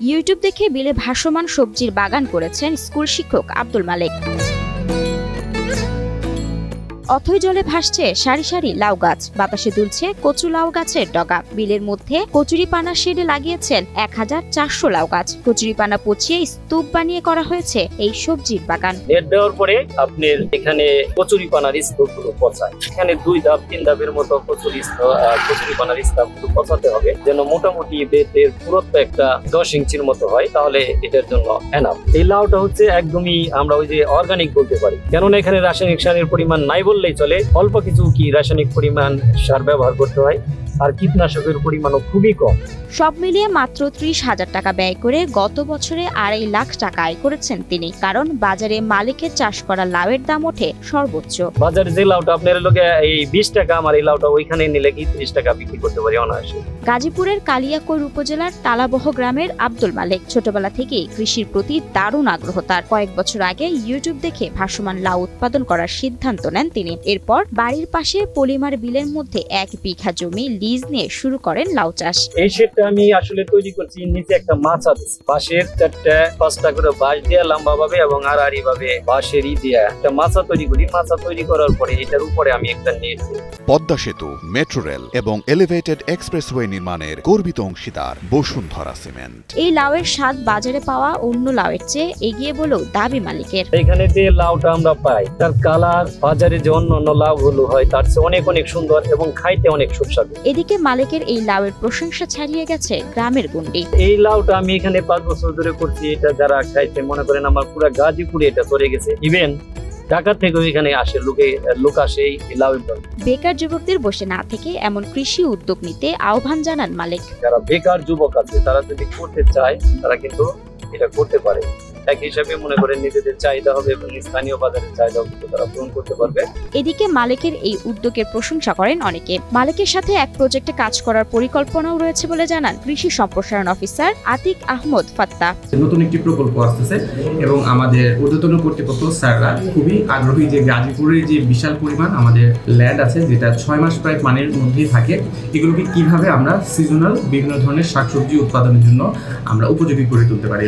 YouTube দেখে বিলে ভাসমান সবজির বাগান করেছেন স্কুল শিক্ষক আব্দুল মালেক। অথই জলে ভাসছে সারি সারি লাউ গাছ, বাতাসে দুলছে কচু লাউ গাছের ডগা। বিলের মধ্যে কচুরিপানা শেডে লাগিয়েছেন 1400 লাউ গাছ। কচুরিপানা পচিয়ে স্তূপ বানিয়ে করা হয়েছে এই সবজির বাগান। নেট দেওয়ার পরে আপনার এখানে কচুরিপানার স্তূপগুলো পচায়। এখানে 2 ধাপ 3 ধাপের মতো কচুরিপানার স্তূপগুলো পচাতে হবে, যেন মোটামুটি বেতের পুরুত্ব একটা 10 ইঞ্চির মতো হয়, তাহলে এটার জন্য এনাফ। এই লাউটা হচ্ছে একদমই আমরা ওই যে অর্গানিক বলতে পারি, কেননা এখানে রাসায়নিক সারের পরিমাণ নাই বললেই চলে। অল্প কিছু রাসায়নিক পরিমাণ সার ব্যবহার করতে হয়, আর কীটনাশকের পরিমাণও খুবই কম। সব মিলিয়ে মাত্র 30,000 টাকা ব্যয় করে গত বছরে 2.5 লাখ টাকা আয় করেছেন তিনি। কারণ বাজারে মালিকের চাষ করা লাউয়ের দাম ওঠে সর্বোচ্চ। বাজারে যে লাউটা আপনার লোকে এই 20 টাকা, আমার এই লাউটা ওইখানে নিলে কি 30 টাকা বিক্রি করতে পারি অনায়াসে। গাজীপুরের কালিয়াকৈর উপজেলার তালাবহ গ্রামের আব্দুল মালেক ছোটবেলা থেকেই কৃষির প্রতি দারুণ আগ্রহ তার। কয়েক বছর আগে ইউটিউব দেখে ভাসমান লাউ উৎপাদন করার সিদ্ধান্ত নেন তিনি। এরপর বাড়ির পাশে পলিমার বিলের মধ্যে 1 বিঘা জমি লিজ নিয়ে শুরু করেন লাউ চাষ। এই শেডটা আমি আসলে তৈরি করছি, নিচে একটা মাচা দিচ্ছি, বাঁশের 4টা-5টা করে বাঁশ দিয়ে লম্বা ভাবে এবং আড়াআড়ি ভাবে বাঁশের দিয়ে একটা মাচা তৈরি করি। মাচা তৈরি করার পরে এটার উপরে আমি একটা নেট দিই। পদ্মা সেতু, মেট্রো রেল এবং এলিভেটেড এক্সপ্রেসওয়ে নির্মাণের গর্বিত অংশীদার বসুন্ধরা সিমেন্ট। এই লাউয়ের স্বাদ বাজারে পাওয়া অন্য লাউয়ের চেয়ে এগিয়ে বলেও দাবি মালিকের। এখানে যে লাউটা আমরা পাই তার কালার বাজারে যে অন্য লাউগুলো হয় তার চেয়ে অনেক অনেক সুন্দর এবং খাইতে অনেক সুস্বাদু। এদিকে মালিকের এই লাউয়ের প্রশংসা ছাড়িয়ে গেছে গ্রামের গণ্ডি। এই লাউটা আমি এখানে 5 বছর ধরে করছি। এটা যারা খাইছে মনে করেন আমার পুরো গাজীপুরে এটা চলে গেছে। ইভেন ঢাকা থেকেও এখানে আসে, লোক আসে এই লাউয়ের জন্য। বেকার যুবকদের বসে না থেকে এমন কৃষি উদ্যোগ নিতে আহ্বান জানান মালিক। যারা বেকার যুবক আছে তারা যদি করতে চায় তারা কিন্তু এটা করতে পারে। এক হিসাবে মনে করেন নিজেদের চাহিদা হবে এবং স্থানীয় বাজারের চাহিদা তারা পূরণ করতে পারবে। এদিকে মালিকের এই উদ্যোগের প্রশংসা করেন অনেকে। মালিকের সাথে এক প্রজেক্টে কাজ করার পরিকল্পনাও রয়েছে বলে জানান কৃষি সম্প্রসারণ অফিসার আতিক আহমদ ফাত্তা। নতুন একটি প্রকল্প আসতেছে এবং আমাদের ঊর্ধ্বতন কর্তৃপক্ষ স্যাররা খুবই আগ্রহী যে গাজীপুরের যে বিশাল পরিমাণ আমাদের ল্যান্ড আছে, যেটা 6 মাস প্রায় পানির মধ্যেই থাকে, এগুলোকে কিভাবে আমরা সিজনাল বিভিন্ন ধরনের শাকসবজি উৎপাদনের জন্য আমরা উপযোগী করে তুলতে পারি।